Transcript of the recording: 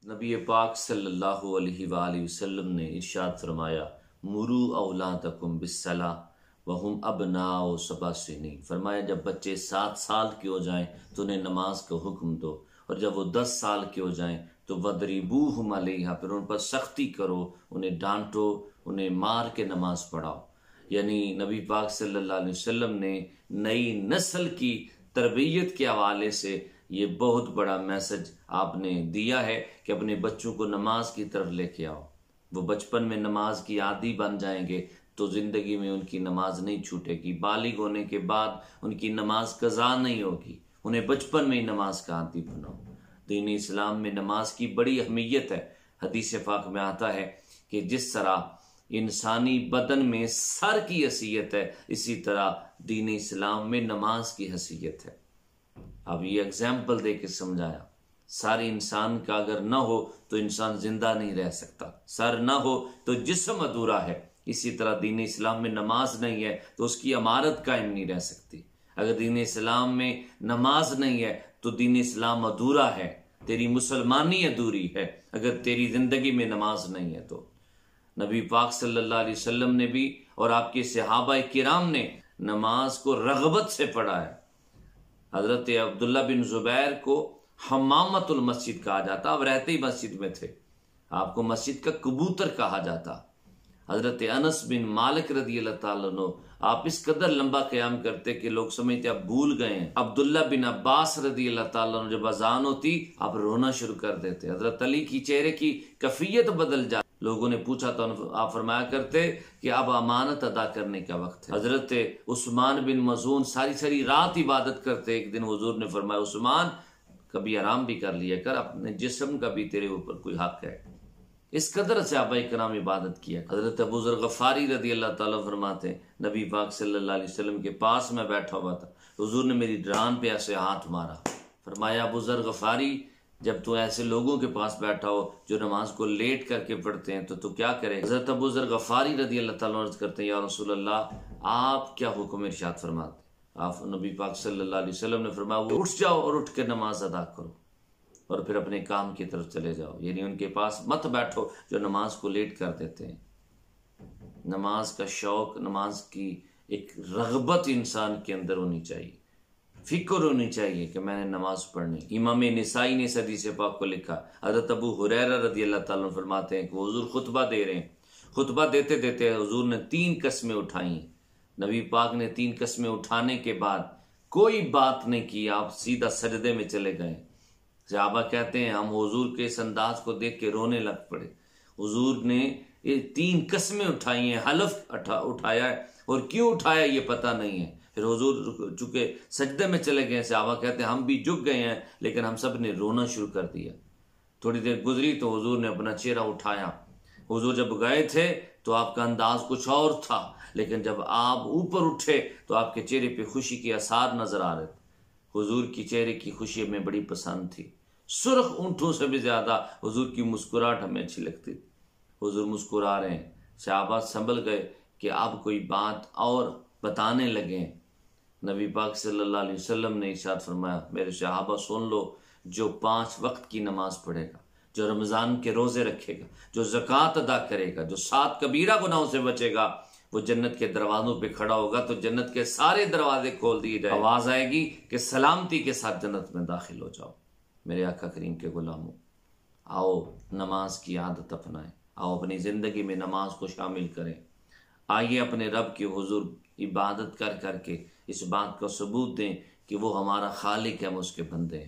नबी पाक सल्लल्लाहु अलैहि वसल्लम ने इरशाद फरमाया, मुरू औलादकुम बिस्सला वहुम अबनाओ सबा सिनीन। फरमाया जब बच्चे 7 साल के हो जाएं तो उन्हें नमाज का हुक्म दो, और जब वो 10 साल के हो जाएं तो वदरिबूहुम अलैहा, फिर उन पर सख्ती करो, उन्हें डांटो, उन्हें मार के नमाज पढ़ाओ। यानी नबी पाक सल्लल्लाहु अलैहि वसल्लम ने नई नस्ल की तरबियत के हवाले से ये बहुत बड़ा मैसेज आपने दिया है कि अपने बच्चों को नमाज की तरफ लेके आओ। वो बचपन में नमाज की आदी बन जाएंगे तो ज़िंदगी में उनकी नमाज नहीं छूटेगी। बालिग होने के बाद उनकी नमाज कज़ा नहीं होगी। उन्हें बचपन में ही नमाज का आदी बनाओ। दीन इस्लाम में नमाज की बड़ी अहमियत है। हदीस पाक में आता है कि जिस तरह इंसानी बदन में सर की हैसियत है, इसी तरह दीन इस्लाम में नमाज की हैसियत है। अब ये एग्जाम्पल दे के समझाया। सर इंसान का अगर ना हो तो इंसान जिंदा नहीं रह सकता। सर ना हो तो जिस्म अधूरा है। इसी तरह दीन इस्लाम में नमाज नहीं है तो उसकी इमारत कायम नहीं रह सकती। अगर दीन इस्लाम में नमाज नहीं है तो दीन इस्लाम अधूरा है। तेरी मुसलमानी अधूरी है अगर तेरी जिंदगी में नमाज नहीं है तो। नबी पाक सल्लल्लाहु अलैहि वसल्लम ने भी और आपके सहाबा किराम ने नमाज को रगबत से पढ़ा है। हजरत अब्दुल्ला बिन जुबैर को हम्मामतुल मस्जिद कहा जाता। अब रहते ही मस्जिद में थे, आपको मस्जिद का कबूतर कहा जाता। हजरत अनस बिन मालिक रदी अल्लाह ताला अन्हु, आप इस कदर लंबा क़याम करते कि लोग समझते आप भूल गए हैं। अब्दुल्ला बिन अब्बास रदी अल्लाह ताला अन्हु, जब अजान होती आप रोना शुरू कर देते। हजरत अली की चेहरे की कैफियत बदल जाती। लोगों ने पूछा तो आप फरमाया करते कि अब अमानत अदा करने का वक्त है। हजरत उस्मान बिन मज़ून सारी सारी रात इबादत करते। एक दिन हुजूर ने फरमाया, उस्मान कभी आराम भी कर लिया कर, अपने जिस्म का भी तेरे ऊपर कोई हक है। इस कदर सहाबाए किराम इबादत किया। हजरत अबू ज़र गफ़ारी रदी अल्लाह ताला फरमाते, नबी पाक सल्लल्लाहु अलैहि वसल्लम के पास मैं बैठा हुआ था, हुजूर ने मेरी डान पे ऐसे हाथ मारा। फरमाया, अबू ज़र गफ़ारी जब तू ऐसे लोगों के पास बैठा हो जो नमाज को लेट करके पढ़ते हैं तो तू क्या करे। हजरत अबू ज़र गफ़ारी रदी अल्लाह ताला अर्ज़ करते हैं, या रसूल अल्लाह आप क्या हुक्म इरशाद फरमाते। आप नबी पाक सल्लल्लाहु अलैहि वसल्लम ने फरमाया, उठ जाओ और उठ के नमाज अदा करो और फिर अपने काम की तरफ चले जाओ। यानी उनके पास मत बैठो जो नमाज को लेट कर देते हैं। नमाज का शौक, नमाज की एक रगबत इंसान के अंदर होनी चाहिए, फिक्र होनी चाहिए कि मैंने नमाज पढ़नी। इमाम निसाई ने हदीस पाक को लिखा। हज़रत अबू हुरैरा रज़ी अल्लाह ताला अन्हु फरमाते हैं कि हुजूर खुतबा दे रहे हैं, खुतबा देते देते हुजूर ने 3 कस्में उठाई। नबी पाक ने 3 कस्में उठाने के बाद कोई बात नहीं की, आप सीधा सजदे में चले गए। सहाबा कहते हैं हम हुजूर के इस अंदाज को देख के रोने लग पड़े। हुजूर ने ये 3 कस्में उठाई हैं, हलफ उठाया है, और क्यों उठाया ये पता नहीं है। फिर हुजूर चुके सजदे में चले गए। सहाबा कहते हैं हम भी झुक गए हैं, लेकिन हम सब ने रोना शुरू कर दिया। थोड़ी देर गुजरी तो हुजूर ने अपना चेहरा उठाया। हुजूर जब गए थे तो आपका अंदाज कुछ और था, लेकिन जब आप ऊपर उठे तो आपके चेहरे पे खुशी के आसार नजर आ रहे थे। हुजूर की चेहरे की खुशी हमें बड़ी पसंद थी। सुर्ख ऊँटों से भी ज्यादा हुजूर की मुस्कुराहट हमें अच्छी लगती थी। हुजूर मुस्कुरा रहे हैं, सहाबा संभल गए कि अब कोई बात और बताने लगे। नबी पाक सल्लल्लाहु अलैहि वसल्लम ने इरशाद फरमाया, मेरे सहाबा सुन लो, जो 5 वक्त की नमाज पढ़ेगा, जो रमज़ान के रोज़े रखेगा, जो ज़कात अदा करेगा, जो 7 कबीरा गुनाहों से बचेगा, वो जन्नत के दरवाज़ों पे खड़ा होगा तो जन्नत के सारे दरवाजे खोल दिए जाए। आवाज़ आएगी कि सलामती के साथ जन्नत में दाखिल हो जाओ। मेरे आका करीम के गुलामों, आओ नमाज की आदत अपनाएं। आओ अपनी ज़िंदगी में नमाज को शामिल करें। आइए अपने रब के हुजूर इबादत कर करके इस बात का सबूत दें कि वो हमारा खालिक है, हम उसके बंदे हैं।